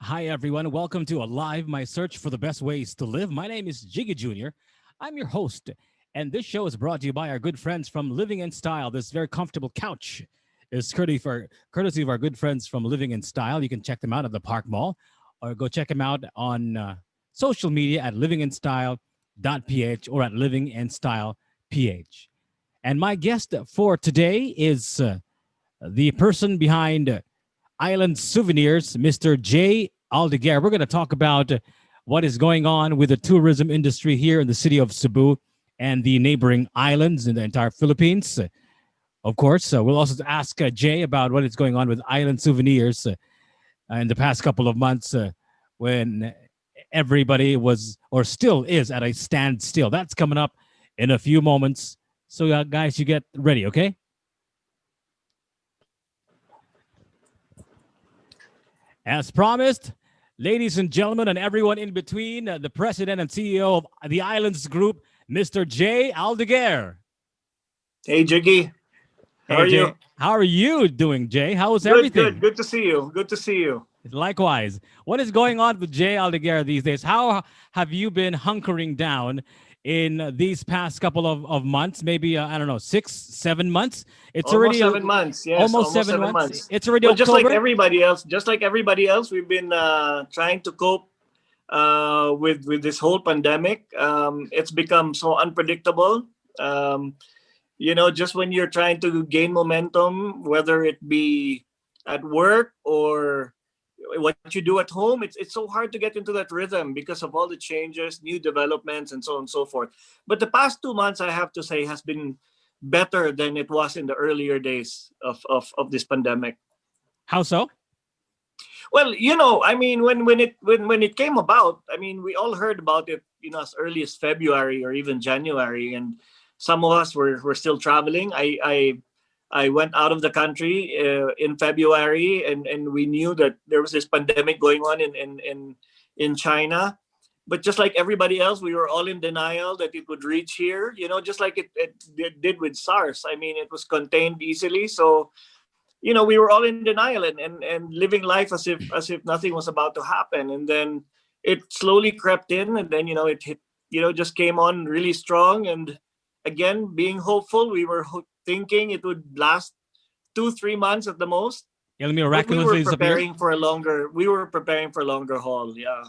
Hi, everyone. Welcome to Alive, my search for the best ways to live. My name is Jiggy Jr. I'm your host, and this show is brought to you by our good friends from Living in Style. This very comfortable couch is courtesy of our good friends from Living in Style. You can check them out at the Park Mall or go check them out on social media at livinginstyle.ph or at livinginstyleph. And my guest for today is the person behind Island Souvenirs, Mr. J. Aldeguer. We're going to talk about what is going on with the tourism industry here in the city of Cebu and the neighboring islands in the entire Philippines. Of course, we'll also ask Jay about what is going on with Island Souvenirs in the past couple of months when everybody was or still is at a standstill. That's coming up in a few moments. So, guys, you get ready, okay? As promised, ladies and gentlemen, and everyone in between, the president and CEO of the Islands Group, Mr. J. Aldeguer. Hey, Jiggy. How are Jay. you? How are you doing, Jay? How is Good, everything? good to see you. Good to see you. Likewise. What is going on with J. Aldeguer these days? How have you been hunkering down in these past couple of months? Maybe, I don't know, 6, 7 months? It's Almost already 7 months. Yes, almost almost 7 7 months. months. It's already Well, just October. like everybody else, we've been trying to cope with this whole pandemic. It's become so unpredictable. Just when you're trying to gain momentum, whether it be at work or what you do at home, it's so hard to get into that rhythm because of all the changes, new developments, and so on and so forth. But the past 2 months, I have to say, has been better than it was in the earlier days of this pandemic. How so? Well, I mean, when it came about, I mean, we all heard about it, as early as February or even January, and some of us were still traveling. I went out of the country in February, and we knew that there was this pandemic going on in China. But just like everybody else, we were all in denial that it would reach here. Just like it did with SARS. I mean, it was contained easily, so we were all in denial and living life as if nothing was about to happen. And then it slowly crept in, and then it hit. Just came on really strong, and again, being hopeful, we were thinking it would last 2-3 months at the most. Yeah, let me But we miraculously were disappear. preparing for a longer haul. Yeah.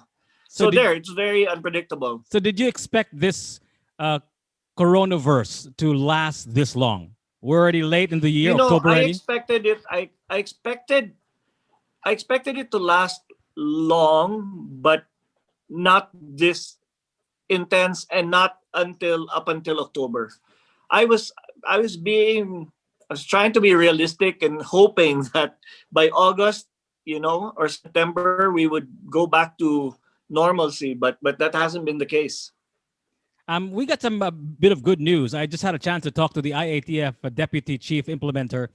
So it's very unpredictable. So did you expect this CoronaVerse to last this long? We're already late in the year, October I already. expected it. I expected it to last long, but not this intense, and not up until October. I was I was being I was trying to be realistic and hoping that by August, or September, we would go back to normalcy, but that hasn't been the case. We got some bit of good news. I just had a chance to talk to the IATF Deputy Chief Implementer,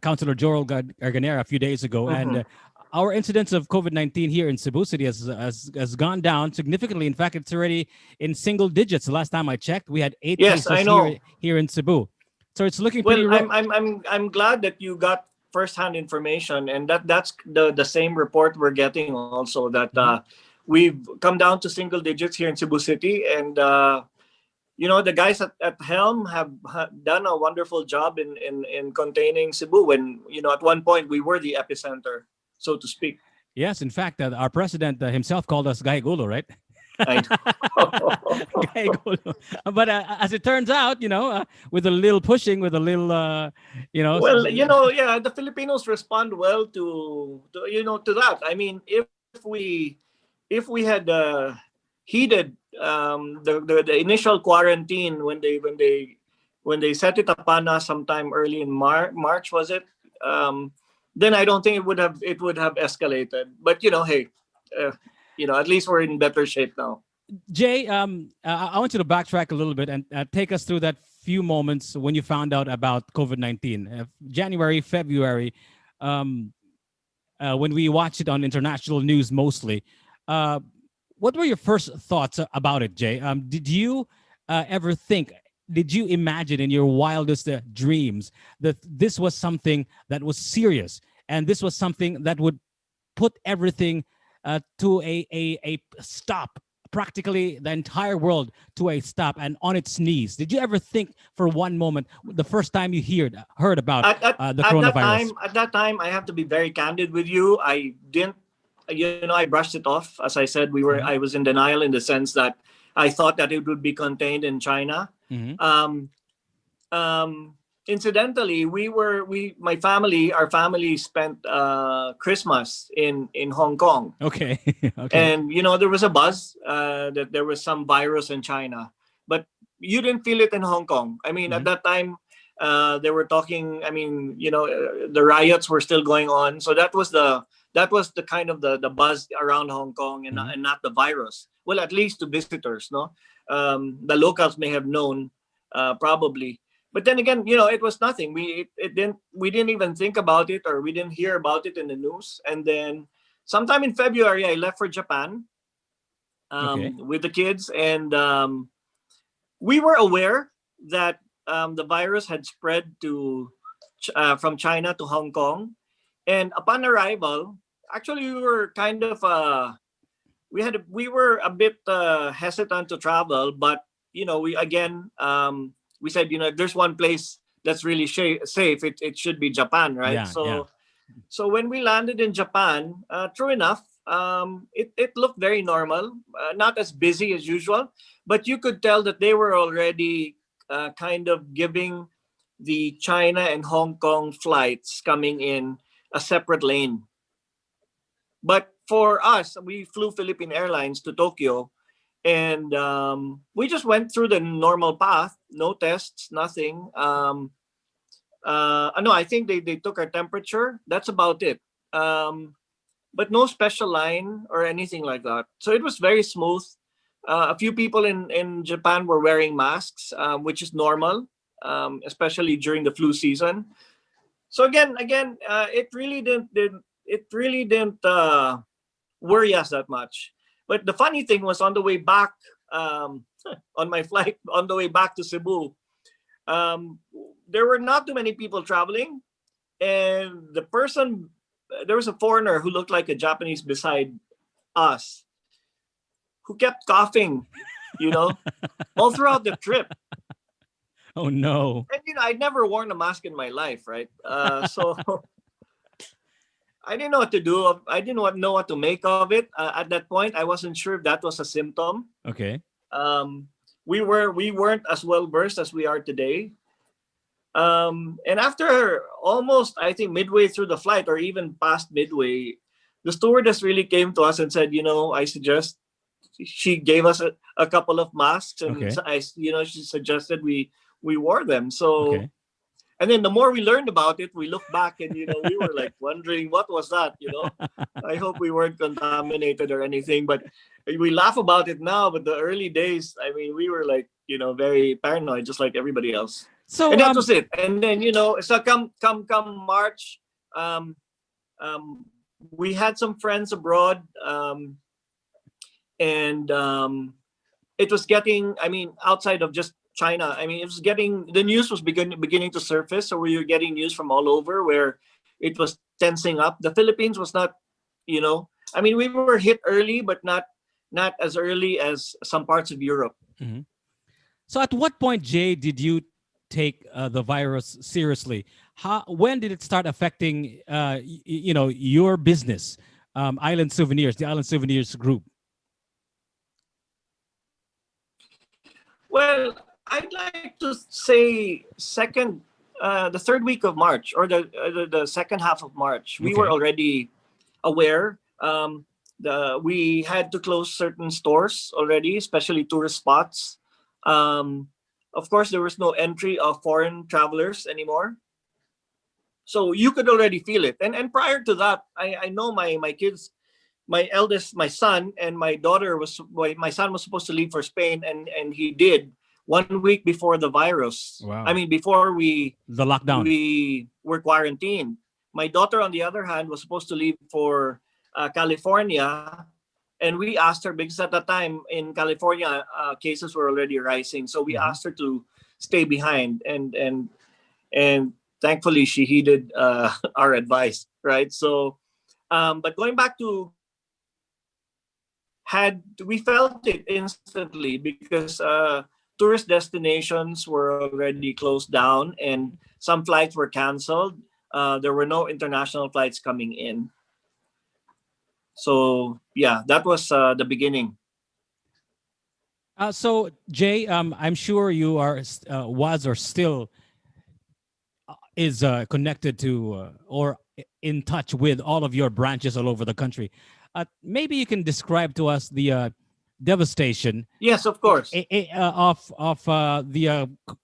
Councilor Joel Garganera, a few days ago, and our incidence of COVID-19 here in Cebu City has gone down significantly. In fact, it's already in single digits. The last time I checked, we had 8 Yes, I cases know. here in Cebu. So it's looking pretty. Well, I'm glad that you got firsthand information, and that's the same report we're getting also, that we've come down to single digits here in Cebu City, and the guys at helm have done a wonderful job in containing Cebu, when at one point we were the epicenter, so to speak. Yes, in fact, our president himself called us Gaigulo, right? I know. Gaigulo. But as it turns out, with a little pushing, with a little, Well, yeah, the Filipinos respond well to that. I mean, if we had heeded the initial quarantine when they set it upon us sometime early in March, was it? Then I don't think it would have escalated. But hey, at least we're in better shape now. Jay, I want you to backtrack a little bit and take us through that few moments when you found out about COVID-19, January, February, when we watched it on international news mostly. What were your first thoughts about it, Jay? Did you ever think, did you imagine in your wildest dreams that this was something that was serious and this was something that would put everything to a stop, practically the entire world to a stop and on its knees. Did you ever think for one moment, the first time you heard about the coronavirus? At that time, I have to be very candid with you. I didn't, I brushed it off. As I said, Mhm. I was in denial in the sense that I thought that it would be contained in China. Mhm. Um, Incidentally, our family spent Christmas in Hong Kong, Okay. Okay. and there was a buzz that there was some virus in China, but you didn't feel it in Hong Kong. I mean, at Mhm. that time, they were talking. I mean, the riots were still going on, so that was the kind of the buzz around Hong Kong, Mhm. and not the virus. Well, at least to visitors, no. The locals may have known, probably, but then again, it was nothing. We didn't even think about it, or we didn't hear about it in the news. And then sometime in February, I left for Japan, Okay. with the kids, and we were aware that the virus had spread from China to Hong Kong. And upon arrival, actually, we were kind of we were a bit hesitant to travel, but we again, we said, if there's one place that's really safe, it should be Japan, right? Yeah. Yeah. So when we landed in Japan, true enough, it looked very normal, not as busy as usual, but you could tell that they were already kind of giving the China and Hong Kong flights coming in a separate lane. But for us, we flew Philippine Airlines to Tokyo, and we just went through the normal path, no tests, nothing. No, I think they took our temperature. That's about it. But no special line or anything like that. So it was very smooth. A few people in Japan were wearing masks, which is normal, especially during the flu season. So again, it really didn't worry us that much. But the funny thing was, on the way back, on my flight on the way back to Cebu, um, there were not too many people traveling, and there was a foreigner who looked like a Japanese beside us, who kept coughing, you know, all throughout the trip. Oh no. And I'd never worn a mask in my life, right? So I didn't know what to do. I didn't know what to make of it. At that point, I wasn't sure if that was a symptom. Okay. Um, we weren't as well versed as we are today. And after almost, I think, midway through the flight, or even past midway, the stewardess really came to us and said, I suggest. She gave us a couple of masks, and Okay. she suggested we wore them. So, Okay. and then the more we learned about it, we looked back, and we were like wondering, what was that. I hope we weren't contaminated or anything, but we laugh about it now. But the early days, I mean, we were like, very paranoid, just like everybody else. So And that was it. And then, so come March, um, we had some friends abroad, and it was getting, I mean, outside of just China, I mean, it was getting, the news was beginning to surface. So we were getting news from all over, where it was tensing up. The Philippines was not, I mean, we were hit early, but not as early as some parts of Europe. Mhm. So at what point, Jay, did you take the virus seriously? When did it start affecting your business, Island Souvenirs, the Island Souvenirs group? Well, I'd like to say the third week of March, or the second half of March, we were Okay. already aware. We had to close certain stores already, especially tourist spots. Um, of course, there was no entry of foreign travelers anymore, so you could already feel it. And prior to that, I know my kids, my eldest, my son, and my son was supposed to leave for Spain, and he did 1 week before the virus. I Wow. mean, before we The lockdown. we were quarantined. My daughter, on the other hand, was supposed to leave for California, and we asked her, because at that time in California, cases were already rising. So we Mhm. asked her to stay behind, and thankfully she heeded our advice, right? So, but going back to we felt it instantly because tourist destinations were already closed down and some flights were canceled. There were no international flights coming in. So yeah, that was the beginning. So Jay, I'm sure you are was or still is connected to or in touch with all of your branches all over the country. Maybe you can describe to us the devastation Yes, of course. of the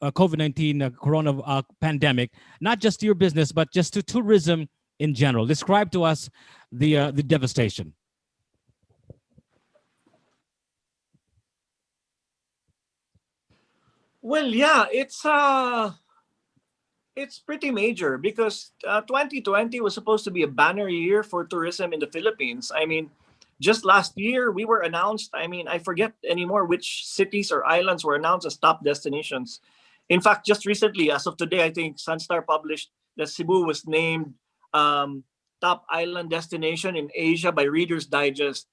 COVID-19 corona pandemic, not just to your business, but just to tourism in general. Describe to us the devastation. Well, yeah, it's pretty major because 2020 was supposed to be a banner year for tourism in the Philippines. I mean, just last year we were announced. I mean, I forget anymore which cities or islands were announced as top destinations. In fact, just recently, as of today, I think Sunstar published that Cebu was named top island destination in Asia by Reader's Digest.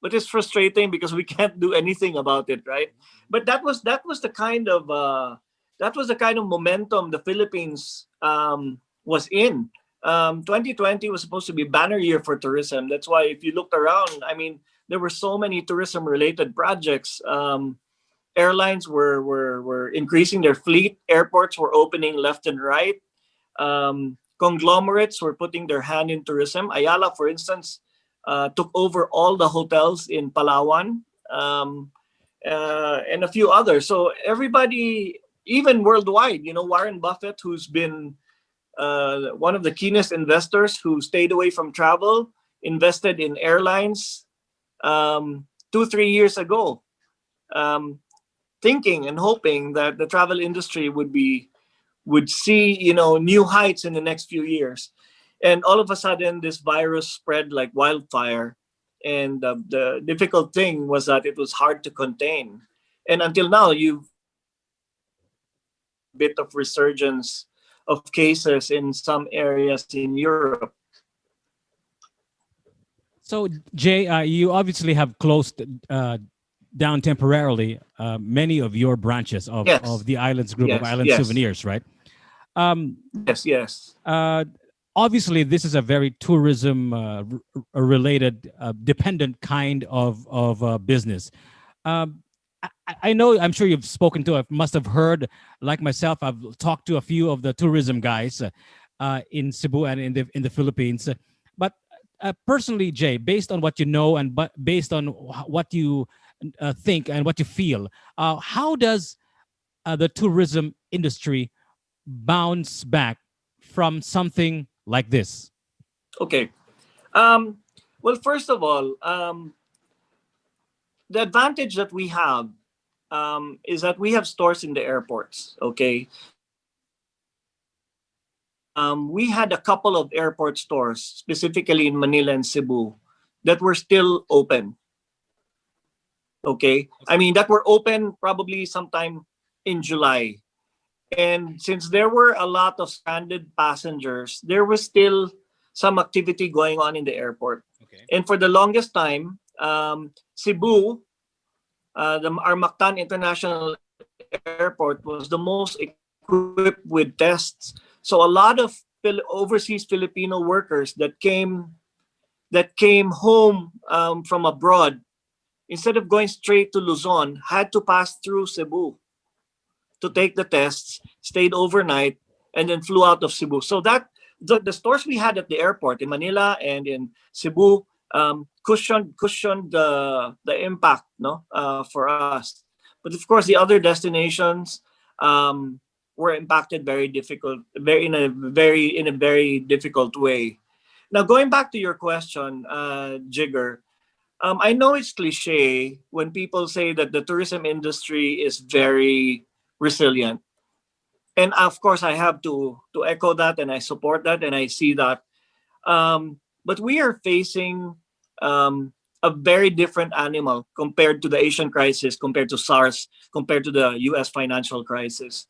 But it's frustrating because we can't do anything about it, right? But that was the kind of momentum the Philippines was in. 2020 was supposed to be banner year for tourism. That's why if you looked around, I mean, there were so many tourism related projects. Airlines were increasing their fleet. Airports were opening left and right. Conglomerates were putting their hand in tourism. Ayala, for instance, took over all the hotels in Palawan, and a few others. So everybody, even worldwide, Warren Buffett, who's been one of the keenest investors who stayed away from travel, invested in airlines 2-3 years ago, um, thinking and hoping that the travel industry would see new heights in the next few years. And all of a sudden this virus spread like wildfire, and the difficult thing was that it was hard to contain. And until now, you've bit of resurgence of cases in some areas in Europe. So, Jay, you obviously have closed down temporarily many of your branches Yes, of the Islands Group of yes, Island yes, Souvenirs, right? Um, yes, yes. uh, Obviously, this is a very tourism related, dependent kind of business. Um, I know, I'm sure you've spoken to, I must have heard, like myself, I've talked to a few of the tourism guys in Cebu and in the Philippines. But personally, Jay, based on what you know and based on what you think and what you feel, how does the tourism industry bounce back from something like this? Okay. Um, well, first of all, the advantage that we have is that we have stores in the airports. Okay, we had a couple of airport stores, specifically in Manila and Cebu, that were still open. Okay, I mean that were open probably sometime in July, and since there were a lot of stranded passengers, there was still some activity going on in the airport. Okay. And for the longest time, Cebu, our Mactan International Airport was the most equipped with tests. So a lot of overseas Filipino workers that came home from abroad, instead of going straight to Luzon, had to pass through Cebu to take the tests, stayed overnight, and then flew out of Cebu. So that the stores we had at the airport in Manila and in Cebu cushioned the impact, no, for us. But of course, the other destinations were impacted very difficult, in a very difficult way. Now, going back to your question, Jigger, I know it's cliche when people say that the tourism industry is very resilient, and of course, I have to echo that, and I support that, and I see that. But we are facing a very different animal compared to the Asian crisis, compared to SARS, compared to the U.S. financial crisis,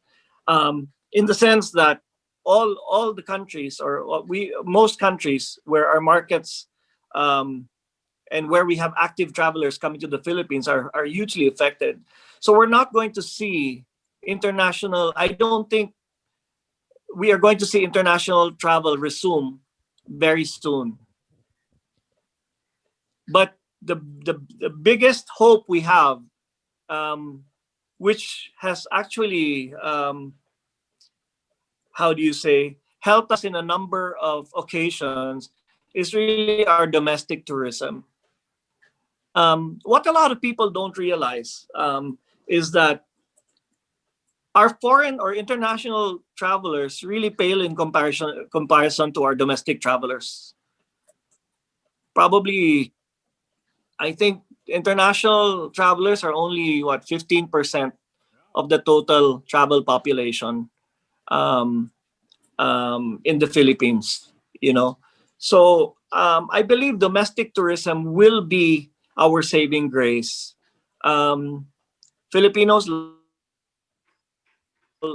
in the sense that all the countries, or most countries where our markets um, and where we have active travelers coming to the Philippines are hugely affected. So we're not going to see international, I don't think we are going to see international travel resume very soon. But the biggest hope we have, which has actually, how do you say, helped us in a number of occasions, is really our domestic tourism. What a lot of people don't realize is that our foreign or international travelers really pale in comparison to our domestic travelers. Probably, I think international travelers are only what 15% of the total travel population um, in the Philippines. You know, so I believe domestic tourism will be our saving grace. Filipinos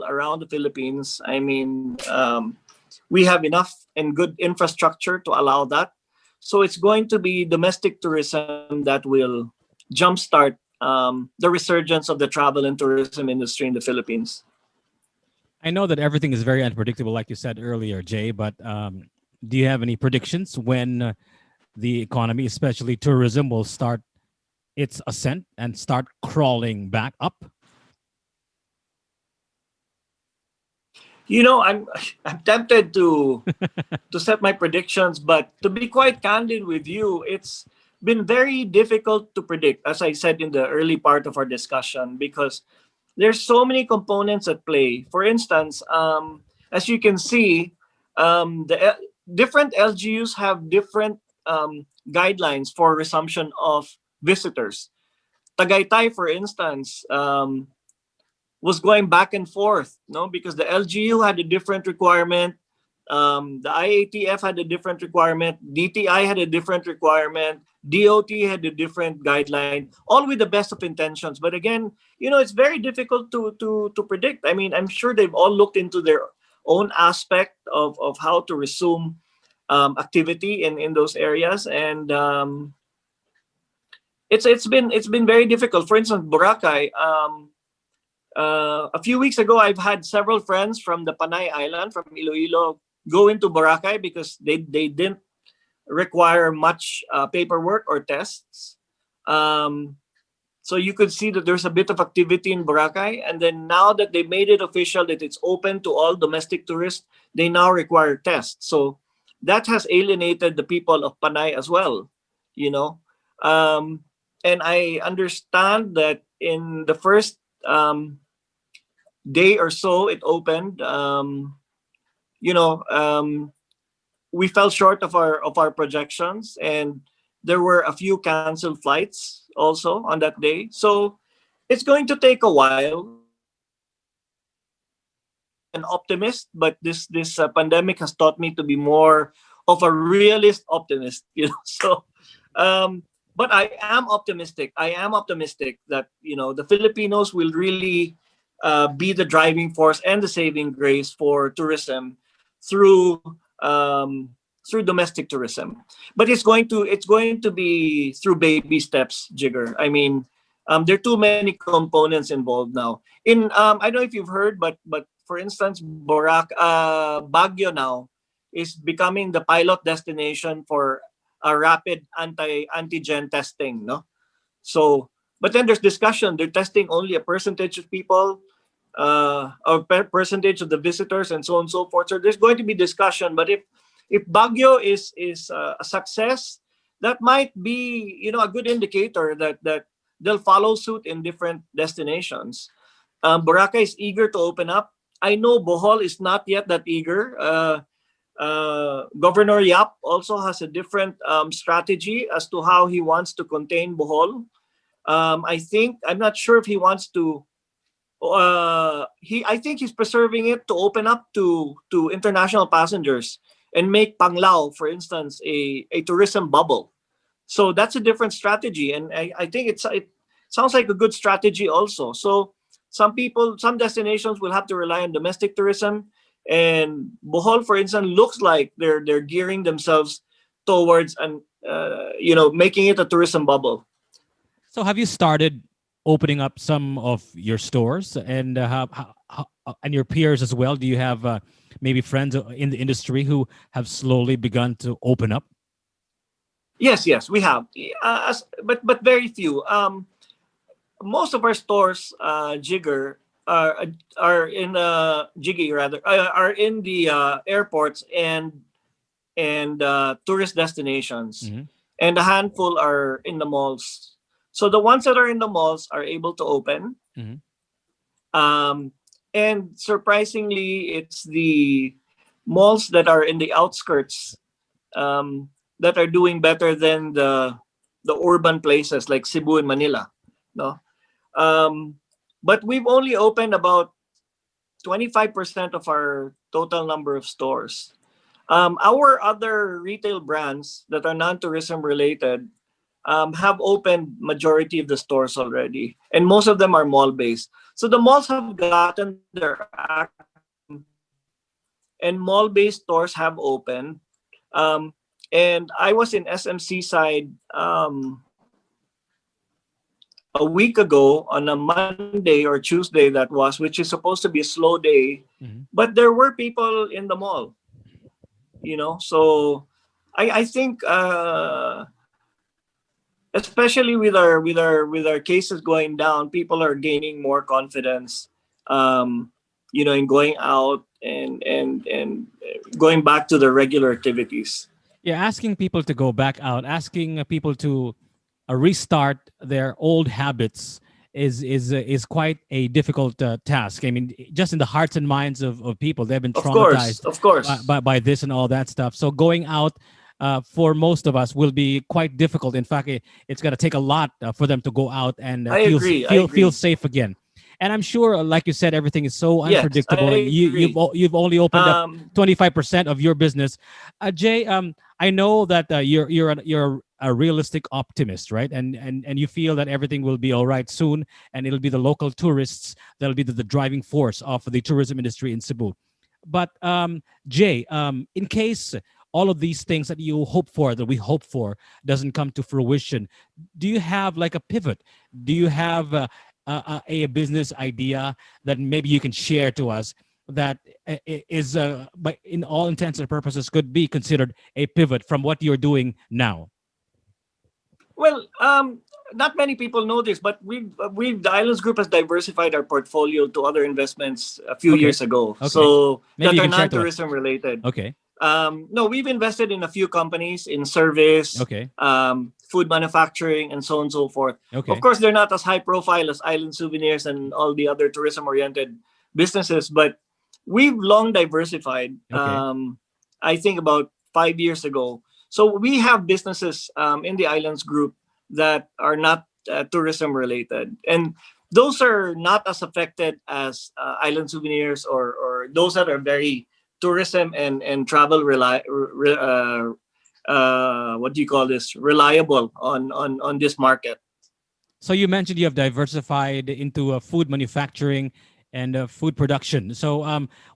around the Philippines. I mean, we have enough and good infrastructure to allow that. So it's going to be domestic tourism that will jumpstart the resurgence of the travel and tourism industry in the Philippines. I know that everything is very unpredictable, like you said earlier, Jay. But do you have any predictions when the economy, especially tourism, will start its ascent and start crawling back up? You know, I'm tempted to set my predictions, but to be quite candid with you, it's been very difficult to predict, as I said in the early part of our discussion, because there's so many components at play. For instance, as you can see, different LGUs have different guidelines for resumption of visitors. Tagaytay, for instance, was going back and forth, no, because the LGU had a different requirement, the IATF had a different requirement, DTI had a different requirement, DOT had a different guideline, all with the best of intentions. But again, you know, it's very difficult to predict. I mean, I'm sure they've all looked into their own aspect of how to resume activity in those areas, and it's been very difficult. For instance, Boracay. A few weeks ago, I've had several friends from the Panay Island, from Iloilo, go into Boracay because they didn't require much paperwork or tests. So you could see that there's a bit of activity in Boracay. And then now that they made it official that it's open to all domestic tourists, they now require tests. So that has alienated the people of Panay as well, you know. And I understand that in the first day or so it opened, you know, we fell short of our projections, and there were a few canceled flights also on that day. So it's going to take a while. An optimist, but this pandemic has taught me to be more of a realist optimist. You know, so but I am optimistic. I am optimistic that, you know, the Filipinos will really be the driving force and the saving grace for tourism through domestic tourism. But it's going to be through baby steps, Jigger. I mean, there are too many components involved now. In I don't know if you've heard, but for instance, Baguio now is becoming the pilot destination for a rapid antigen testing, no? So, but then there's discussion. They're testing only a percentage of people, or percentage of the visitors, and so on and so forth. So there's going to be discussion. But if Baguio is a success, that might be, you know, a good indicator that they'll follow suit in different destinations. Boracay is eager to open up. I know Bohol is not yet that eager. Governor Yap also has a different strategy as to how he wants to contain Bohol. I'm not sure if he wants to. I think he's preserving it to open up to international passengers and make Panglao, for instance, a tourism bubble. So that's a different strategy, and I think it sounds like a good strategy also. So some destinations will have to rely on domestic tourism, and Bohol, for instance, looks like they're gearing themselves towards an making it a tourism bubble. So have you started opening up some of your stores and and your peers as well? Do you have maybe friends in the industry who have slowly begun to open up? Yes, we have, but very few. Most of our stores, Jigger, are in Jiggy rather, are in the airports and tourist destinations, Mm-hmm. and a handful are in the malls. So the ones that are in the malls are able to open. Mm-hmm. Um, and surprisingly, it's the malls that are in the outskirts that are doing better than the urban places like Cebu and Manila. No, um, but we've only opened about 25% of our total number of stores. Our other retail brands that are non-tourism related have opened majority of the stores already, and most of them are mall-based. So the malls have gotten their act, and mall-based stores have opened. Um, and I was in SMC side a week ago on a Monday or Tuesday that was, which is supposed to be a slow day, Mm-hmm. but there were people in the mall. So I think especially with our cases going down, people are gaining more confidence, in going out and going back to their regular activities. Yeah, asking people to go back out, asking people to restart their old habits is quite a difficult task. I mean, just in the hearts and minds of people, they've been Of course, traumatized of course. by this and all that stuff. So going out for most of us will be quite difficult. In fact, it's going to take a lot for them to go out and I agree. I feel agree. safe again. And I'm sure, like you said, everything is so Yes, I unpredictable. agree. You've only opened up Um, 25% of your business. Jay, I know that you're a realistic optimist, right? And you feel that everything will be all right soon, and it'll be the local tourists that'll be the driving force of the tourism industry in Cebu. But Jay, in case all of these things that you hope for, that we hope for, doesn't come to fruition, do you have like a pivot? Do you have a business idea that maybe you can share to us that is, but in all intents and purposes, could be considered a pivot from what you're doing now? well, not many people know this, but the Islands Group has diversified our portfolio to other investments a few Okay, years ago, okay, so maybe that you are can share to us. non-tourism related. Okay, No, we've invested in a few companies in service, okay, food manufacturing, and so on and so forth. Of okay, course, they're not as high profile as Island Souvenirs and all the other tourism-oriented businesses, but we've long diversified. okay. I think about 5 years ago. So we have businesses in the Islands Group that are not tourism related, and those are not as affected as Island Souvenirs or those that are very tourism and travel what do you call this, reliable on this market. So you mentioned you have diversified into food manufacturing and food production. So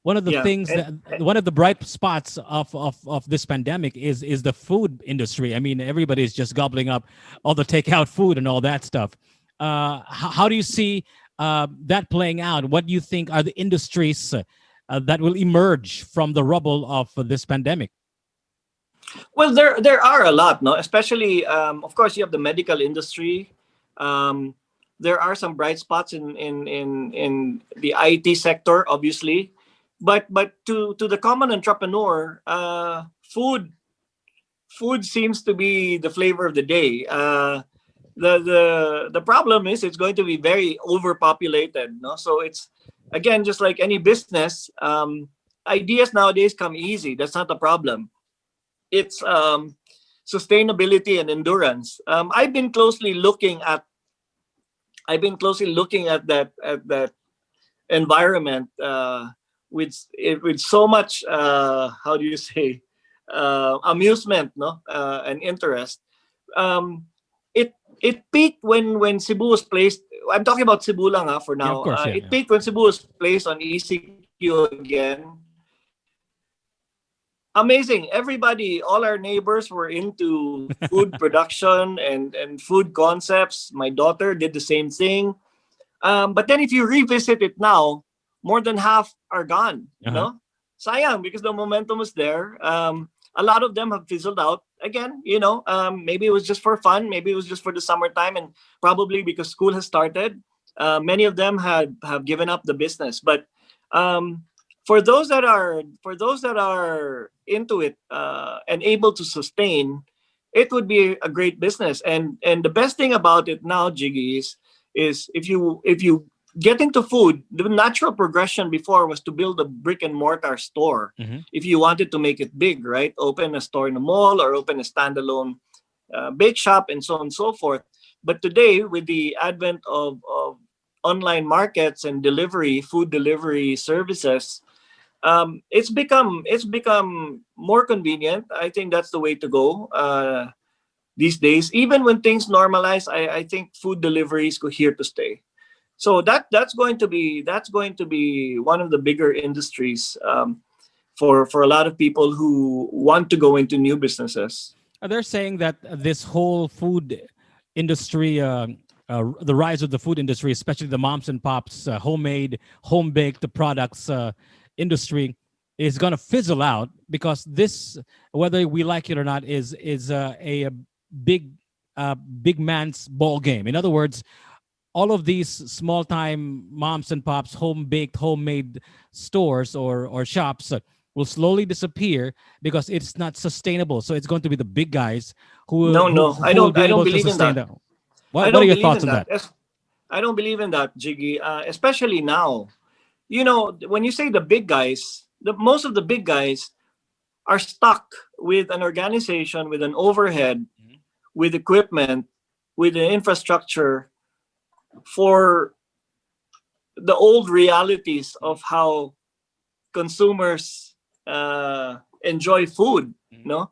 one of the Yeah, things that one of the bright spots of this pandemic is the food industry. I mean, everybody's just gobbling up all the takeout food and all that stuff. How do you see that playing out? What do you think are the industries that will emerge from the rubble of this pandemic? well, there are a lot, no, especially of course you have the medical industry. um, there are some bright spots in the IT sector, obviously, but to the common entrepreneur, food seems to be the flavor of the day. The problem is it's going to be very overpopulated, no? So it's, again, just like any business, ideas nowadays come easy. That's not the problem. It's sustainability and endurance. I've been closely looking at that environment, with so much, how do you say, amusement, no, and interest. Um, it peaked when Cebu was placed. I'm talking about Cebu lang, for Yeah, of now. course. Yeah, It yeah. peaked when Cebu was placed on ECQ again. amazing. Everybody, all our neighbors were into food production and food concepts. My daughter did the same thing. But then if you revisit it now, more than half are gone. Uh-huh. No, sayang because the momentum was there. A lot of them have fizzled out. Again, maybe it was just for fun. Maybe it was just for the summertime, and probably because school has started. Many of them have given up the business. But um, for those that are into it and able to sustain, it would be a great business. And the best thing about it now, Jiggy, is if you get into food, the natural progression before was to build a brick and mortar store. Hmm. If you wanted to make it big, right? Open a store in a mall or open a standalone bake shop and so on and so forth. But today, with the advent of online markets and food delivery services, it's become more convenient. I think that's the way to go these days. Even when things normalize, I think food deliveries go here to stay. So that's going to be one of the bigger industries for a lot of people who want to go into new businesses. They're saying that this whole food industry, the rise of the food industry, especially the moms and pops, homemade, home baked products industry, is going to fizzle out because this, whether we like it or not, is a big big man's ball game. In other words, all of these small time moms and pops, home baked, homemade stores or shops will slowly disappear because it's not sustainable. So it's going to be the big guys No, no, I who will don't. be I don't able to believe in sustain that. that. I What are don't your believe thoughts in on that. that? I don't believe in that, Jiggy. Especially now. When you say the big guys, the most of the big guys are stuck with an organization, with an overhead, Mhm. with equipment, with the infrastructure for the old realities of how consumers enjoy food. Mhm. No,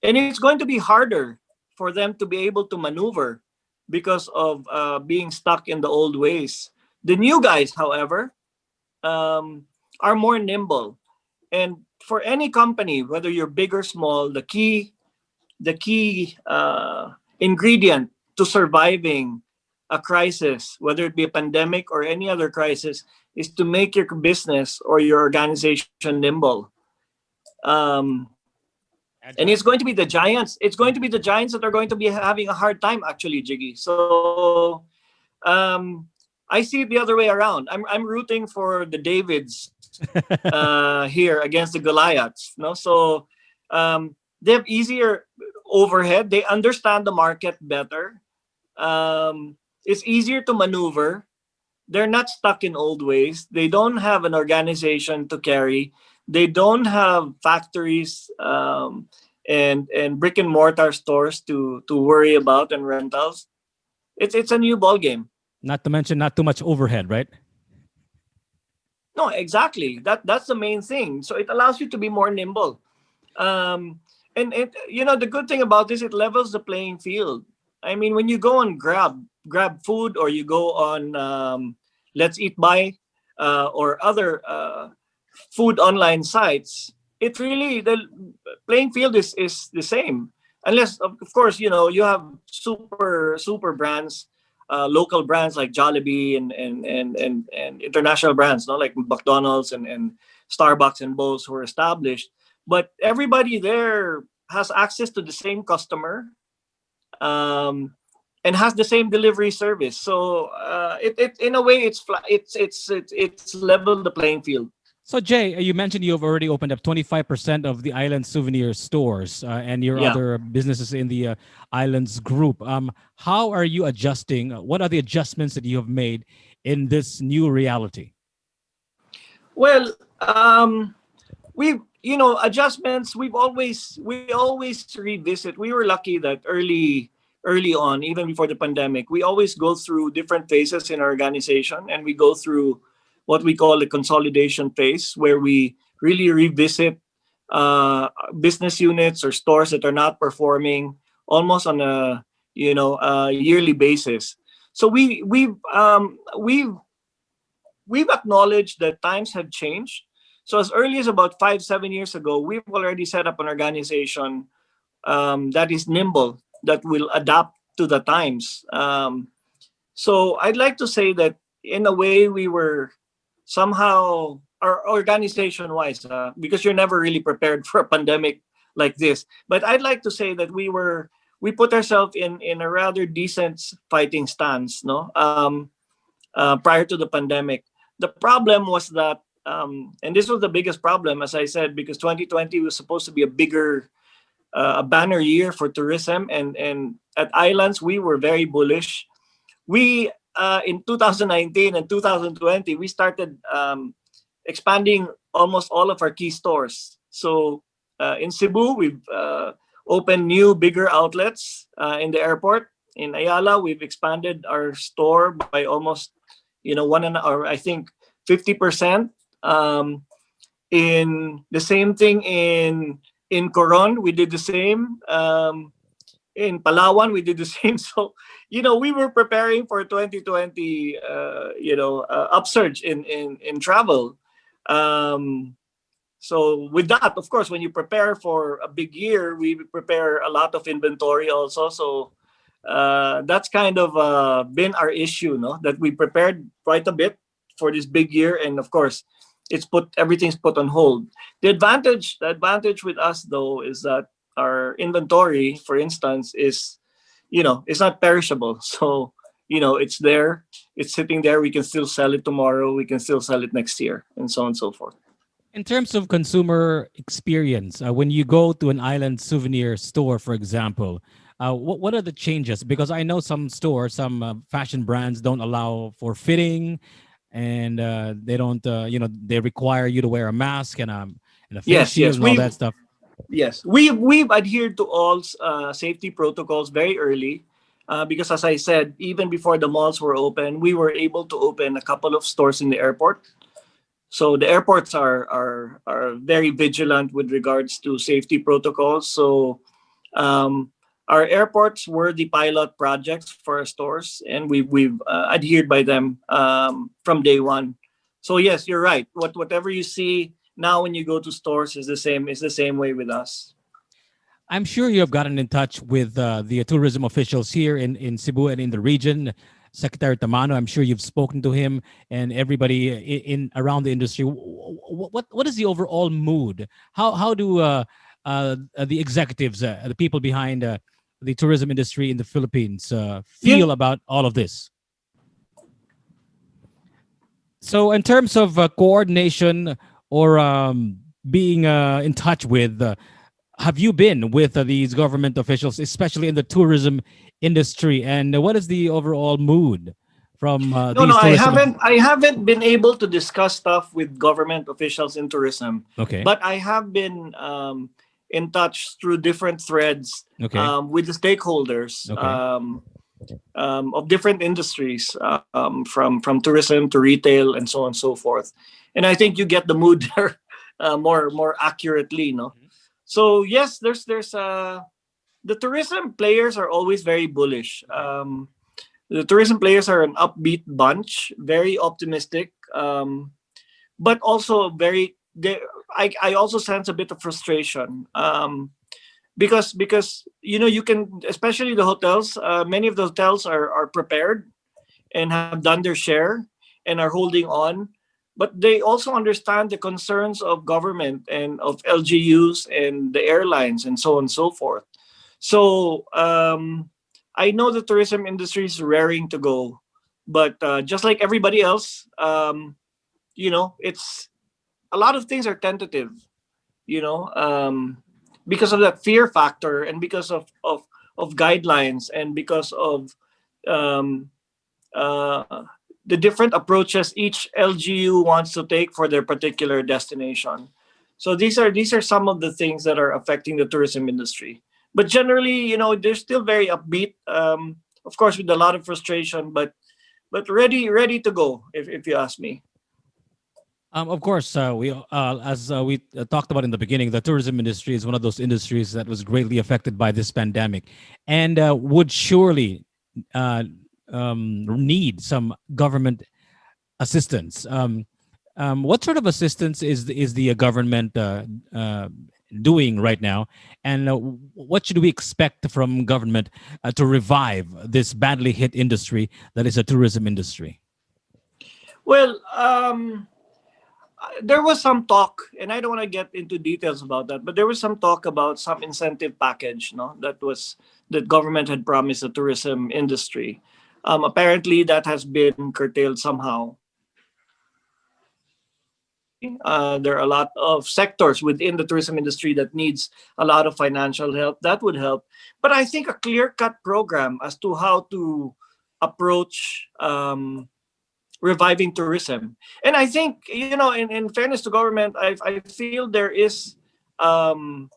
and it's going to be harder for them to be able to maneuver because of being stuck in the old ways. The new guys, however, um, are more nimble. And for any company, whether you're big or small, the key ingredient to surviving a crisis, whether it be a pandemic or any other crisis, is to make your business or your organization nimble. Um, and it's Agile. going to be the giants. It's going to be the giants that are going to be having a hard time, actually, Jiggy. So um, I see it the other way around. I'm rooting for the Davids here against the Goliaths. No, so they have easier overhead. They understand the market better. It's easier to maneuver. They're not stuck in old ways. They don't have an organization to carry. They don't have factories and brick and mortar stores to worry about and rentals. It's a new ball game. Not to mention, not too much overhead, right? No, exactly. That's the main thing. So it allows you to be more nimble. Um, and the good thing about this, it levels the playing field. I mean, when you go on grab food, or you go on Let's Eat Buy or other food online sites, it really, the playing field is the same. Unless of course you have super brands, local brands like Jollibee and international brands, no, like McDonald's and Starbucks and Bose, who are established. But everybody there has access to the same customer, um, and has the same delivery service. So it in a way, it's leveled the playing field. So Jay, you mentioned you've already opened up 25% of the Island Souvenir stores and your Yeah. other businesses in the Islands group. How are you adjusting? What are the adjustments that you have made in this new reality? Well, we've adjustments. We always revisit. We were lucky that early on, even before the pandemic, we always go through different phases in our organization, and we go through what we call the consolidation phase, where we really revisit business units or stores that are not performing, almost on a yearly basis. So we've acknowledged that times have changed. So as early as about 5, 7 years ago, we've already set up an organization that is nimble, that will adapt to the times. So I'd like to say that in a way we were somehow, our organization wise, because you're never really prepared for a pandemic like this. But I'd like to say that we put ourselves in a rather decent fighting stance, no, prior to the pandemic. The problem was that, and this was the biggest problem, as I said, because 2020 was supposed to be a bigger, a banner year for tourism, and at Islands we were very bullish. We in 2019 and 2020 we started expanding almost all of our key stores. So in Cebu we've opened new bigger outlets in the airport. In Ayala we've expanded our store by almost, one and or I think 50%. In the same thing in Coron we did the same. In Palawan, we did the same. So, we were preparing for 2020, upsurge in travel. So with that, of course, when you prepare for a big year, we prepare a lot of inventory also. So that's kind of been our issue, no? That we prepared quite a bit for this big year, and of course, everything's put on hold. The advantage with us though is that our inventory, for instance, is, it's not perishable. So, it's there, it's sitting there. We can still sell it tomorrow. We can still sell it next year, and so on and so forth. In terms of consumer experience, when you go to an island souvenir store, for example, what are the changes? Because I know some stores, some fashion brands don't allow for fitting, and they don't, they require you to wear a mask and a face Yes, shield yes. and all that stuff. Yes, we've adhered to all safety protocols very early, because, as I said, even before the malls were open, we were able to open a couple of stores in the airport. So the airports are very vigilant with regards to safety protocols. So our airports were the pilot projects for our stores, and we've adhered by them from day one. So yes, you're right. Whatever you see now when you go to stores is the same. Is the same way with us. I'm sure you have gotten in touch with the tourism officials here in Cebu and in the region. Secretary Tamano, I'm sure you've spoken to him and everybody in around the industry. What is the overall mood? How do the executives, the people behind the tourism industry in the Philippines, You feel about all of this? So, in terms of coordination or being in touch with, have you been with these government officials, especially in the tourism industry? And what is the overall mood from No, no, these tourism? I haven't been able to discuss stuff with government officials in tourism, Okay. but I have been in touch through different threads Okay. with the stakeholders Okay. of different industries, from tourism to retail and so on and so forth. And I think you get the mood there more accurately, no? So yes, there's the tourism players are always very bullish. The tourism players are an upbeat bunch, very optimistic, but also very. I also sense a bit of frustration, because you can, especially the hotels. Many of the hotels are prepared and have done their share and are holding on, but they also understand the concerns of government and of LGUs and the airlines and so on and so forth. So I know the tourism industry is raring to go, but just like everybody else, it's a lot of things are tentative, you know, because of that fear factor and because of guidelines and because of um, uh, the different approaches each LGU wants to take for their particular destination. So these are some of the things that are affecting the tourism industry. But generally, they're still very upbeat. Of course, with a lot of frustration, but ready to go. If you ask me. Of course, as we talked about in the beginning, the tourism industry is one of those industries that was greatly affected by this pandemic, and would surely uh, need some government assistance. What sort of assistance is the government doing right now, and what should we expect from government to revive this badly hit industry that is a tourism industry? Well, there was some talk, and I don't want to get into details about that, but there was some talk about some incentive package, no, that government had promised the tourism industry. Apparently, that has been curtailed somehow. There are a lot of sectors within the tourism industry that needs a lot of financial help. That would help, but I think a clear-cut program as to how to approach reviving tourism. And I think, in fairness to government, I feel there is that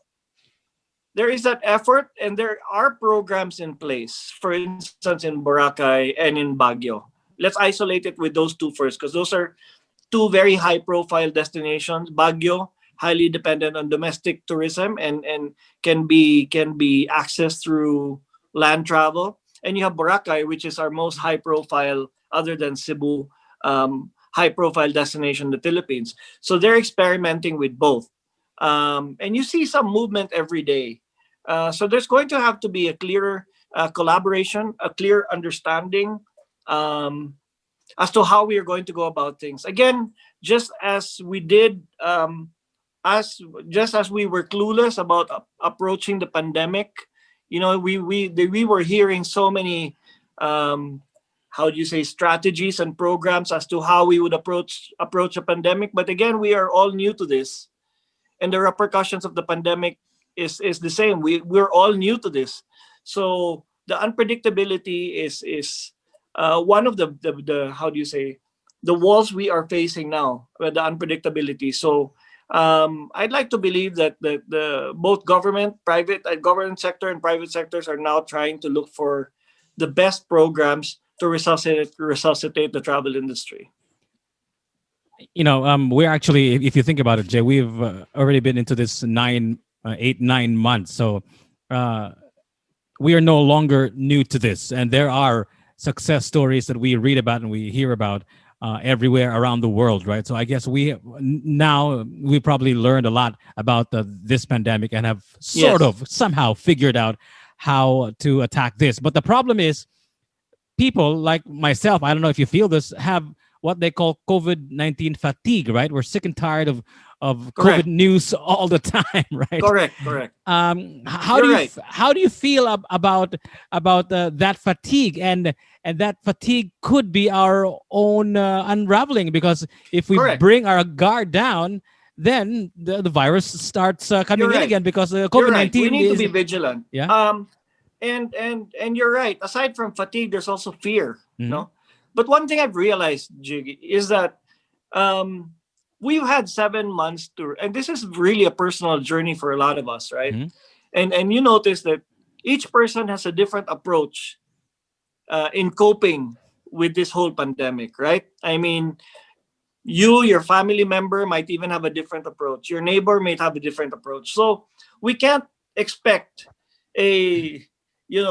effort, and there are programs in place. For instance, in Boracay and in Baguio. Let's isolate it with those two first, because those are two very high-profile destinations. Baguio, highly dependent on domestic tourism, and can be accessed through land travel. And you have Boracay, which is our most high-profile, other than Cebu, high-profile destination in the Philippines. So they're experimenting with both, and you see some movement every day. So there's going to have to be a clear collaboration, a clear understanding, um, as to how we are going to go about things. Again, just as we did, as just as we were clueless about approaching the pandemic, we were hearing so many, how do you say, strategies and programs as to how we would approach a pandemic. But again, we are all new to this, and the repercussions of the pandemic is the same. We're all new to this, so the unpredictability is one of the how do you say, the walls we are facing now with the unpredictability. So I'd like to believe that the both government sector and private sectors are now trying to look for the best programs to resuscitate the travel industry. We're actually, if you think about it, Jay, we've already been into this 9 8 9 months, so uh, we are no longer new to this, and there are success stories that we read about and we hear about everywhere around the world, right? So I guess we probably learned a lot about this pandemic and have sort Yes, of somehow figured out how to attack this. But the problem is, people like myself, I don't know if you feel this, have what they call COVID-19 fatigue, right? We're sick and tired of COVID correct, news all the time, right? correct. How do You're you right. how do you feel about that fatigue, and that fatigue could be our own unraveling, because if we Correct. bring our guard down, then the virus starts You're coming in right. again, because You're right. We COVID-19 need to is, be vigilant. yeah. And you're right. Aside from fatigue, there's also fear. Hmm. No, but one thing I've realized, Jiggy, is that um, we've had 7 months to, and this is really a personal journey for a lot of us, right? Hmm. And you notice that each person has a different approach in coping with this whole pandemic, right? I mean, your family member might even have a different approach. Your neighbor might have a different approach. So we can't expect a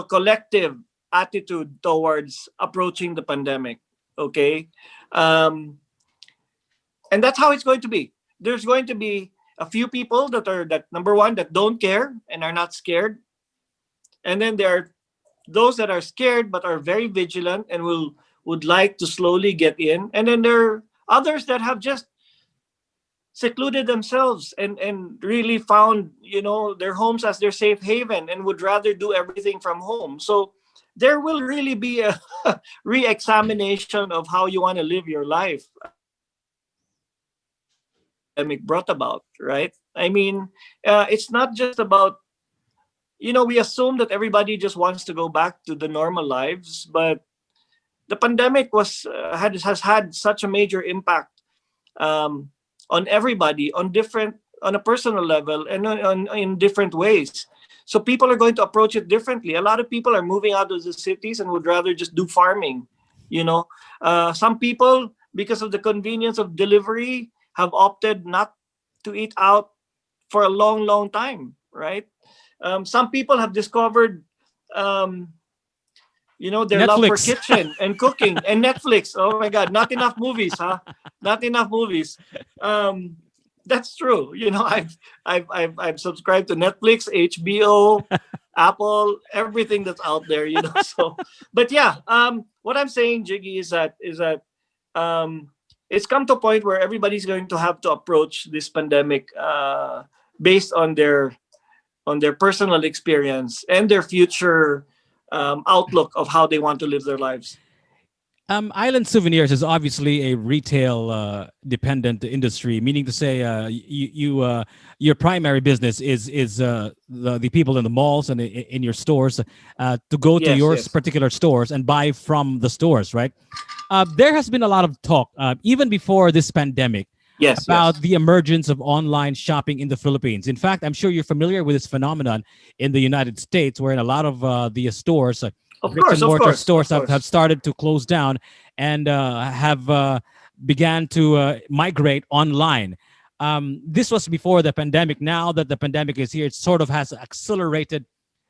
collective attitude towards approaching the pandemic. Okay, um, and that's how it's going to be. There's going to be a few people that number one, that don't care and are not scared, and then there are those that are scared but are very vigilant and would like to slowly get in, and then there are others that have just secluded themselves and really found their homes as their safe haven and would rather do everything from home. So there will really be a re-examination of how you want to live your life pandemic brought about, right? I mean, it's not just about, we assume that everybody just wants to go back to the normal lives, but the pandemic has had such a major impact um, on everybody on a personal level and in different ways. So people are going to approach it differently. A lot of people are moving out of the cities and would rather just do farming. Some people, because of the convenience of delivery, have opted not to eat out for a long, long time. Right? Some people have discovered um, their love for Netflix. kitchen and cooking and Netflix. Oh my God, not enough movies, huh? Not enough movies. Um, that's true. I've subscribed to Netflix, HBO, Apple, everything that's out there. So, but yeah, what I'm saying, Jiggy, is that um, it's come to a point where everybody's going to have to approach this pandemic based on their personal experience and their future outlook of how they want to live their lives. Island Souvenirs is obviously a retail dependent industry, meaning to say, your primary business is the people in the malls and in your stores, to go to Yes, your yes, particular stores and buy from the stores, right? There has been a lot of talk, even before this pandemic, yes, about yes. the emergence of online shopping in the Philippines. In fact, I'm sure you're familiar with this phenomenon in the United States, where in a lot of the stores, Of bricks and course, of mortar course, stores of have course. started to close down and have began to migrate online. This was before the pandemic. Now that the pandemic is here, it sort of has accelerated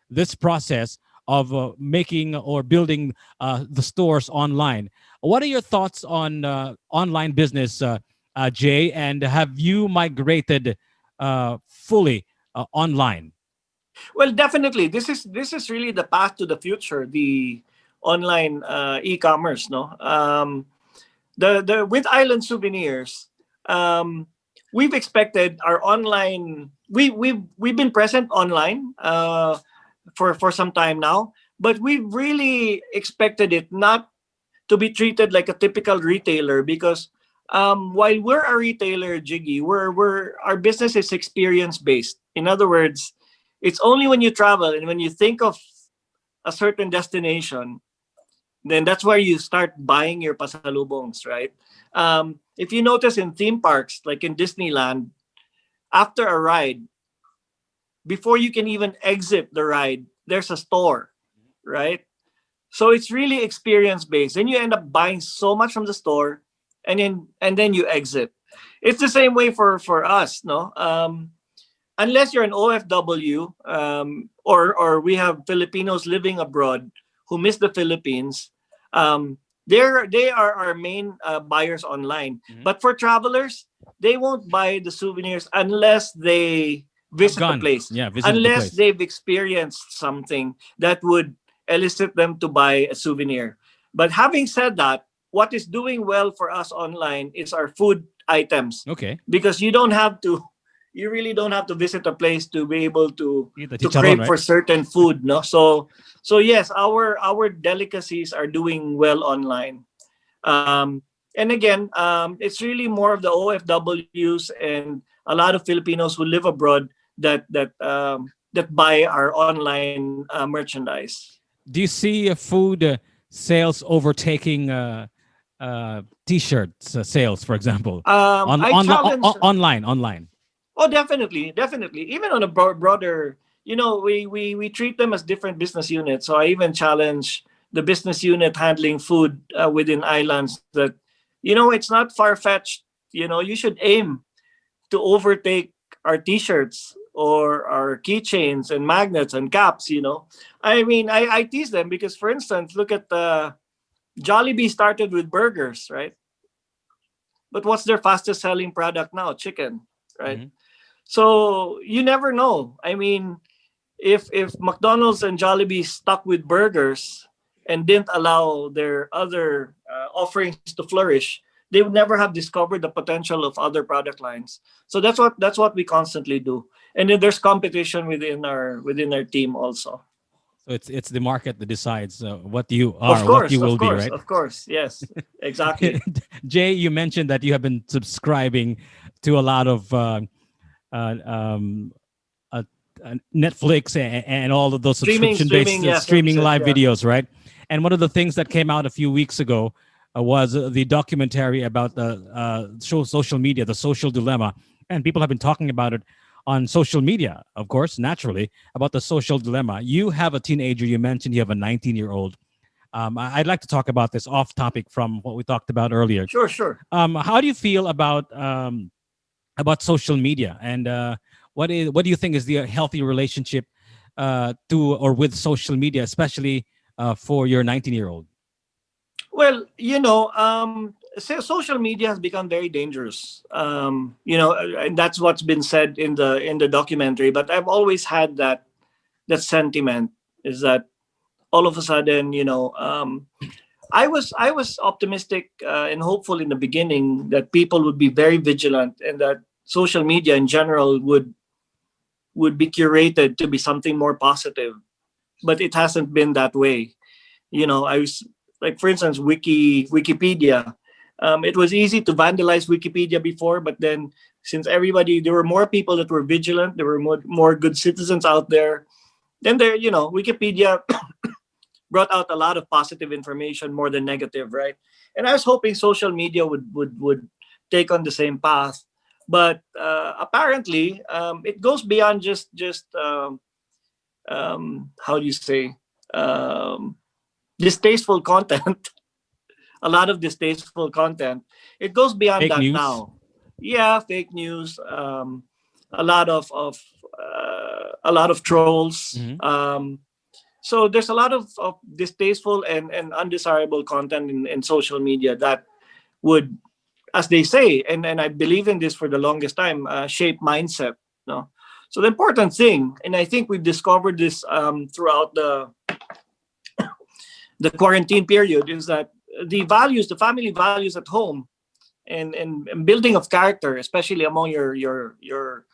this process of making or building the stores online. What are your thoughts on online business, Jay? And have you migrated fully online? Well, definitely, this is really the path to the future. The online e-commerce, no. The with Island Souvenirs, um, we've expected our online. We've been present online for some time now, but we really expected it not to be treated like a typical retailer because while we're a retailer, Jiggy, we're our business is experience based. In other words, it's only when you travel and when you think of a certain destination, then that's where you start buying your pasalubongs, right? If you notice in theme parks, like in Disneyland, after a ride, before you can even exit the ride, there's a store, right? So it's really experience based. And you end up buying so much from the store, and then you exit. It's the same way for us, no? Unless you're an OFW, or we have Filipinos living abroad who miss the Philippines, they are our main buyers online. Mhm. But for travelers, they won't buy the souvenirs unless they Have visit the gone, place, yeah, visited the unless place. they've experienced something that would elicit them to buy a souvenir. But having said that, what is doing well for us online is our food items, Okay. because you really don't have to visit a place to be able to Eat the to chicharron, crave right? for certain food, no. So yes, our delicacies are doing well online. And again, it's really more of the OFWs and a lot of Filipinos who live abroad that buy our online merchandise. Do you see food sales overtaking t-shirts sales, for example, I challenge. online, online? Oh, definitely, definitely. Even on a broader, we treat them as different business units. So I even challenge the business unit handling food within islands that, it's not far fetched. You should aim to overtake our T-shirts or our keychains and magnets and caps. I mean, I tease them because, for instance, look at Jollibee started with burgers, right? But what's their fastest selling product now? Chicken, right? Mhm. So you never know. I mean, if McDonald's and Jollibee stuck with burgers and didn't allow their other offerings to flourish, they would never have discovered the potential of other product lines. So that's what we constantly do. And then there's competition within our team also. So it's the market that decides what you Of are, what course, you of will be, course, right? of course. Yes, exactly. Jay, you mentioned that you have been subscribing to a lot of uh, um, uh, Netflix and all of those Streaming, subscription-based yeah, streaming services, live yeah. videos, right? And one of the things that came out a few weeks ago was the documentary about the social media, the social dilemma, and people have been talking about it on social media, of course, naturally, about the social dilemma. You have a teenager. You mentioned you have a 19-year-old. I'd like to talk about this off topic from what we talked about earlier. Sure, sure. How do you feel about social media, and what do you think is the healthy relationship to or with social media, especially for your 19-year-old? Well, social media has become very dangerous. And that's what's been said in the documentary. But I've always had that sentiment is that all of a sudden, I was optimistic and hopeful in the beginning that people would be very vigilant and that social media in general would be curated to be something more positive. But it hasn't been that way. I was like, for instance, Wikipedia. It was easy to vandalize Wikipedia before, but then since there were more people that were vigilant, there were more good citizens out there. Then Wikipedia brought out a lot of positive information more than negative, right? And I was hoping social media would take on the same path, but apparently it goes beyond just how do you say, um, distasteful content. A lot of distasteful content. It goes beyond Fake that news? now. Yeah, fake news. A lot a lot of trolls. Hmm. So there's a lot of distasteful and undesirable content in social media that would, as they say, and I believe in this for the longest time, shape mindset. No, so the important thing, and I think we've discovered this throughout the quarantine period, is that the family values at home, and building of character, especially among your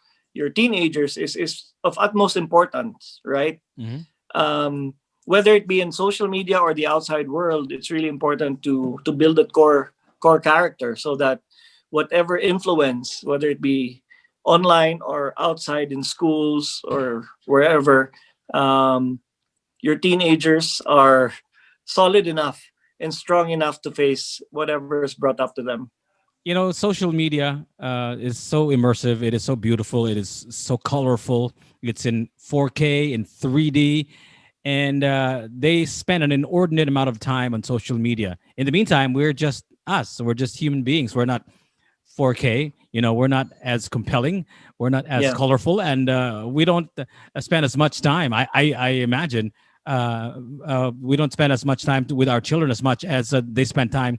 teenagers, is of utmost importance, right? Hmm. Whether it be in social media or the outside world, it's really important to build that core character so that whatever influence, whether it be online or outside in schools or wherever, um, your teenagers are solid enough and strong enough to face whatever is brought up to them. Social media is so immersive. It is so beautiful. It is so colorful. It's in 4K, in 3D, and they spend an inordinate amount of time on social media. In the meantime, we're just us. We're just human beings. We're not 4K. We're not as compelling. We're not as Yeah. colorful, and we don't spend as much time. I imagine we don't spend as much time with our children as much as they spend time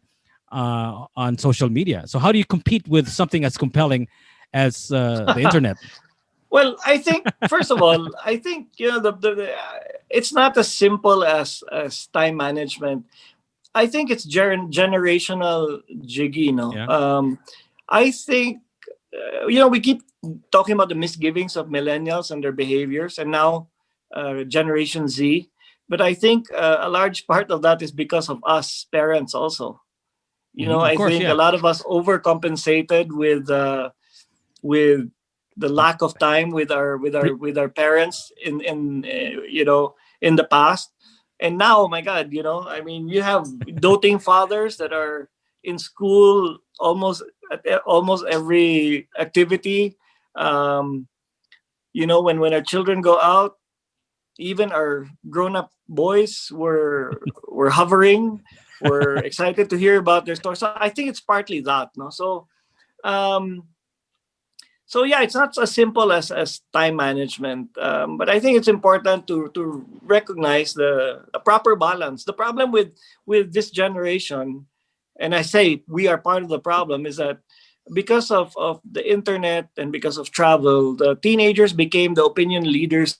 on social media. So how do you compete with something as compelling as the internet? Well, I think first of all, I think it's not as simple as time management. I think it's generational, Jiggy. Yeah. I think we keep talking about the misgivings of millennials and their behaviors, and now Generation Z. But I think a large part of that is because of us parents also. Hmm. Of I course, think a yeah. lot of us overcompensated with the lack of time with our with Pre- our with our parents in the past. And now, oh my God, I mean, you have doting fathers that are in school almost at almost every activity. um when our children go out, even our grown-up boys were hovering, were excited to hear about their story. So I think it's partly that, no. Um so yeah, it's not as simple as time management, but I think it's important to recognize the proper balance. The problem with this generation, and I say we are part of the problem, is that because of the internet and because of travel, the teenagers became the opinion leaders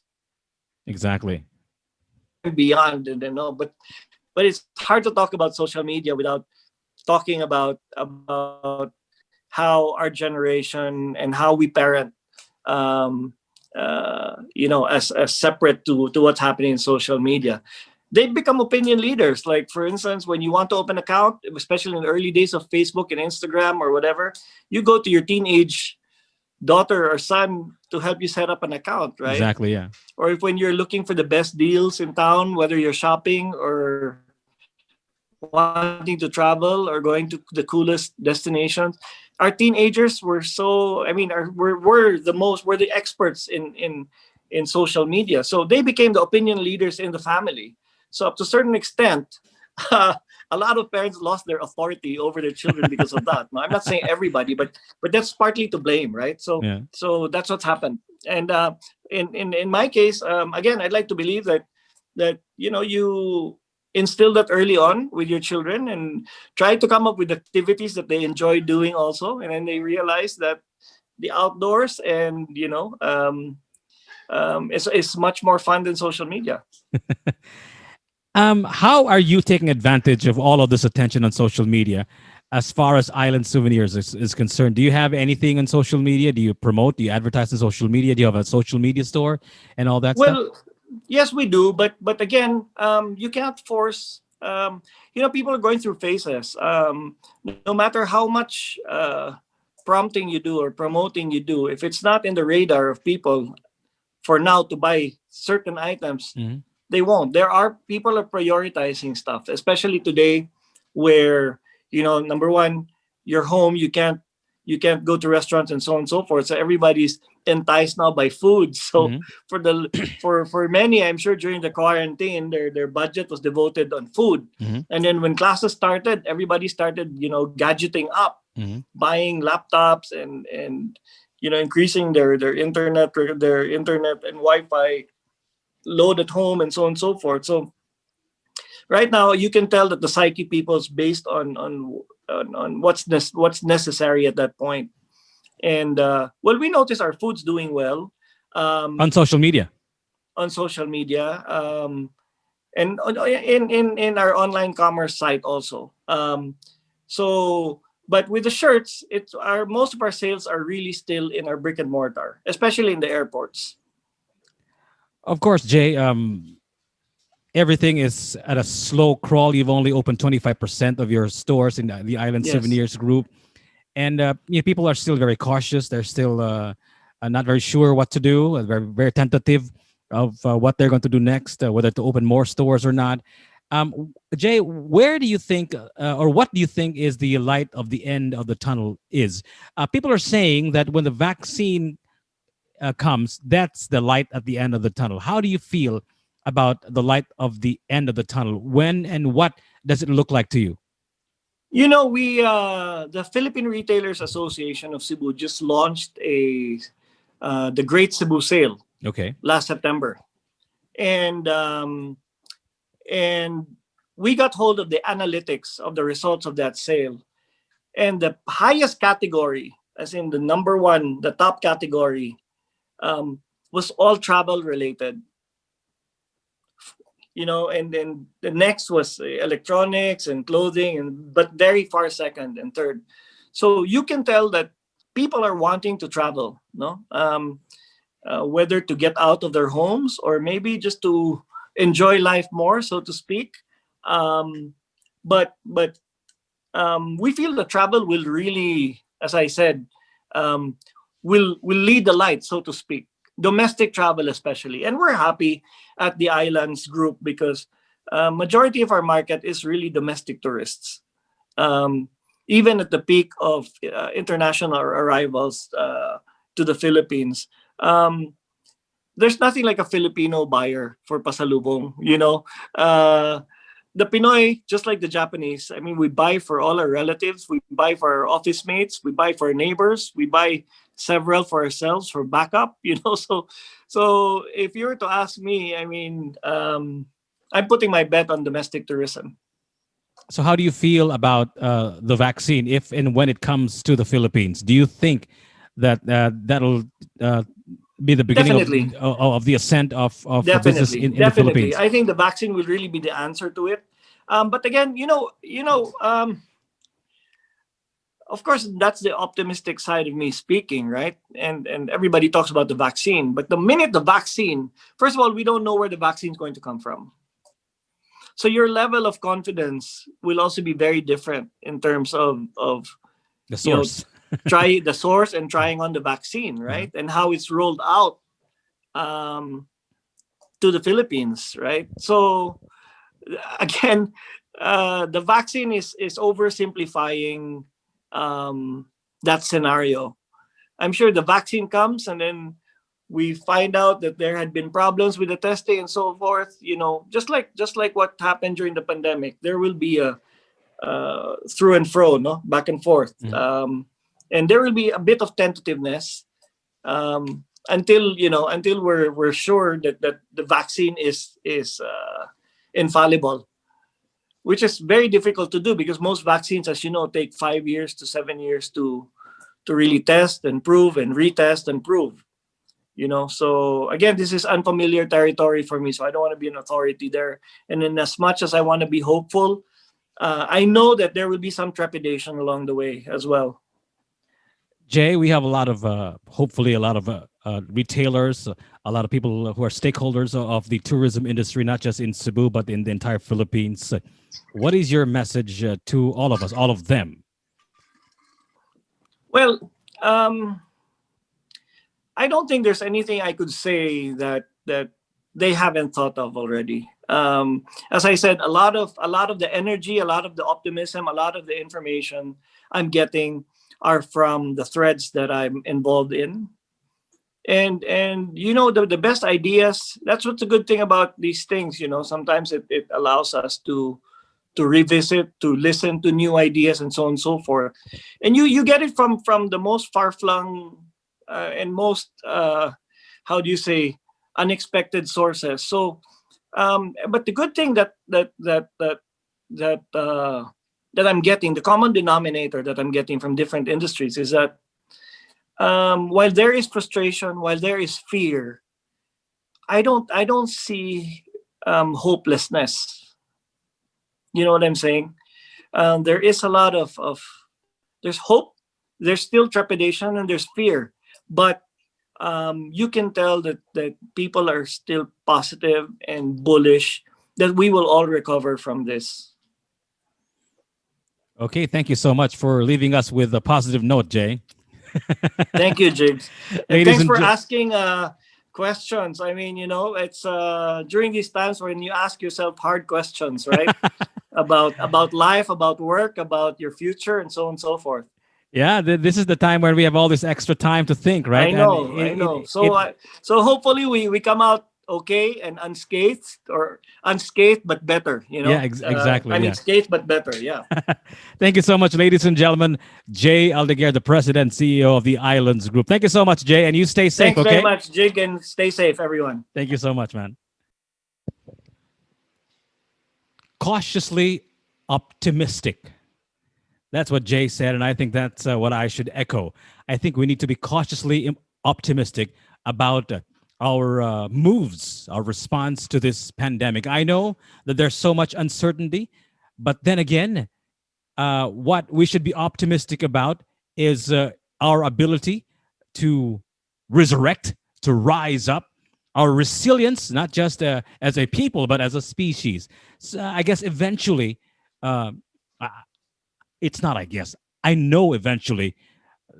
exactly. and beyond. And but it's hard to talk about social media without talking about how our generation and how we parent, um, as separate to what's happening in social media. They become opinion leaders. Like, for instance, when you want to open an account, especially in the early days of Facebook and Instagram or whatever, you go to your teenage daughter or son to help you set up an account, right? Exactly, yeah. Or if when you're looking for the best deals in town, whether you're shopping or wanting to travel or going to the coolest destinations, our teenagers were so, I mean, we're the experts in social media. So they became the opinion leaders in the family. So up to a certain extent, a lot of parents lost their authority over their children because of that. Now, I'm not saying everybody, but that's partly to blame, right? So Yeah. so that's what's happened. And in my case, again, I'd like to believe that you instill that early on with your children, and try to come up with activities that they enjoy doing also, and then they realize that the outdoors and is much more fun than social media. How are you taking advantage of all of this attention on social media as far as Island Souvenirs is concerned? Do you have anything on social media? Do you promote? Do you advertise on social media? Do you have a social media store and all that stuff? Well, yes, we do, but again, you cannot force. People are going through phases. No matter how much prompting you do or promoting you do, if it's not in the radar of people for now to buy certain items, Mm-hmm. they won't. There are people are prioritizing stuff, especially today, where number one, you're home, you can't go to restaurants and so on and so forth. So everybody's enticed now by food. So Mm-hmm. for many, I'm sure during the quarantine, their budget was devoted on food. Mm-hmm. And then when classes started, everybody started gadgeting up, Mm-hmm. buying laptops and increasing their internet and Wi-Fi load at home and so on and so forth. So right now you can tell that the psyche people is based on what's necessary at that point. And we notice our food's doing well On um, social media. on social media, and in our online commerce site also. So but with the shirts, it's our most of our sales are really still in our brick and mortar, especially in the airports. Of course, Jay, everything is at a slow crawl. You've only opened 25% of your stores in the Island Yes. Souvenirs group. And people are still very cautious. They're still not very sure what to do, very, very tentative of what they're going to do next, whether to open more stores or not. Jay, where do you think, or what do you think is the light of the end of the tunnel is? People are saying that when the vaccine comes, that's the light at the end of the tunnel. How do you feel about the light of the end of the tunnel? When and what does it look like to you? We the Philippine Retailers Association of Cebu just launched a the Great Cebu Sale Okay. last September, and and we got hold of the analytics of the results of that sale, and the highest category, as in the number one, the top category, was all travel related. And then the next was electronics and clothing, and but very far second and third. So you can tell that people are wanting to travel, no, whether to get out of their homes or maybe just to enjoy life more, so to speak. Um, but we feel the travel will really, as I said, um, will lead the light, so to speak. Domestic travel, especially, and we're happy at the Islands Group because majority of our market is really domestic tourists. Um, Even at the peak of international arrivals to the Philippines, there's nothing like a Filipino buyer for pasalubong. The Pinoy, just like the Japanese, I mean, we buy for all our relatives, we buy for our office mates, we buy for our neighbors, we buy several for ourselves for backup. So if you were to ask me, I mean, I'm putting my bet on domestic tourism. So, how do you feel about the vaccine if and when it comes to the Philippines? Do you think that that'll be the beginning Definitely, of the ascent of business in the definitely. Philippines? I think the vaccine will really be the answer to it. But again, of course, that's the optimistic side of me speaking, right? And everybody talks about the vaccine, but the minute the vaccine, first of all, we don't know where the vaccine is going to come from. So your level of confidence will also be very different in terms of The you know source. try the source and trying on the vaccine, Uh-huh. right? And how it's rolled out um, to the Philippines, right? So again, the vaccine is oversimplifying um, that scenario. I'm sure the vaccine comes and then we find out that there had been problems with the testing and so forth. Just like what happened during the pandemic, there will be a through and fro, no, back and forth, Mhm. and there will be a bit of tentativeness until we're sure that the vaccine is infallible. which is very difficult to do because most vaccines, as you know, take 5 years to 7 years to really test and prove and retest and prove. So again, this is unfamiliar territory for me, so I don't want to be an authority there. And then, as much as I want to be hopeful, I know that there will be some trepidation along the way as well. Jay, we have a lot of, hopefully, a lot of retailers, a lot of people who are stakeholders of the tourism industry, not just in Cebu, but in the entire Philippines. What is your message to all of us, all of them? Well, I don't think there's anything I could say that they haven't thought of already. As I said, a lot of the energy, a lot of the optimism, a lot of the information I'm getting are from the threads that I'm involved in. And the best ideas, that's what's a good thing about these things. Sometimes it allows us to revisit, to listen to new ideas, and so on and so forth. And you get it from the most far-flung and most how do you say, unexpected sources. So but the good thing that I'm getting, the common denominator that I'm getting from different industries, is that while there is frustration, while there is fear, I don't see hopelessness. You know what I'm saying? There is a lot of there's hope, there's still trepidation, and there's fear, but you can tell that people are still positive and bullish that we will all recover from this. Okay, thank you so much for leaving us with a positive note, Jay. Thank you, Jigs. And Ladies thanks and for asking questions. I mean, it's during these times when you ask yourself hard questions, right? about life, about work, about your future, and so on and so forth. Yeah, this is the time where we have all this extra time to think, right? I know. So hopefully we come out okay and unscathed, or unscathed but better. Yeah, exactly. I mean, Yeah. scathed but better. Yeah. Thank you so much, ladies and gentlemen. Jay Aldeguer, the president, CEO of the Islands Group. Thank you so much, Jay, and you stay safe. Thanks Okay. very much, Jig, and stay safe, everyone. Thank you so much, man. Cautiously optimistic. That's what Jay said, and I think that's what I should echo. I think we need to be cautiously optimistic about our moves, our response to this pandemic. I know that there's so much uncertainty, but then again, what we should be optimistic about is our ability to resurrect, to rise up, our resilience, not just as a people, but as a species. So I guess eventually, it's not, I guess, I know eventually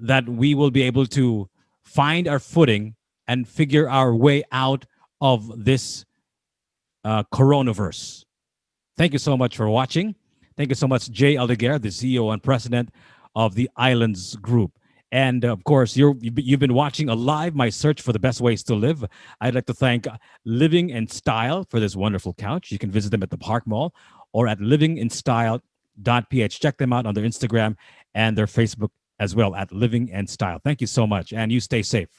that we will be able to find our footing and figure our way out of this CoronaVerse. Thank you so much for watching. Thank you so much, Jay Aldeguer, the CEO and president of the Islands Group. And of course, you've been watching a live My Search for the Best Ways to Live. I'd like to thank Living in Style for this wonderful couch. You can visit them at the Park Mall or at livinginstyle.ph. Check them out on their Instagram and their Facebook as well at Living in Style. Thank you so much, and you stay safe.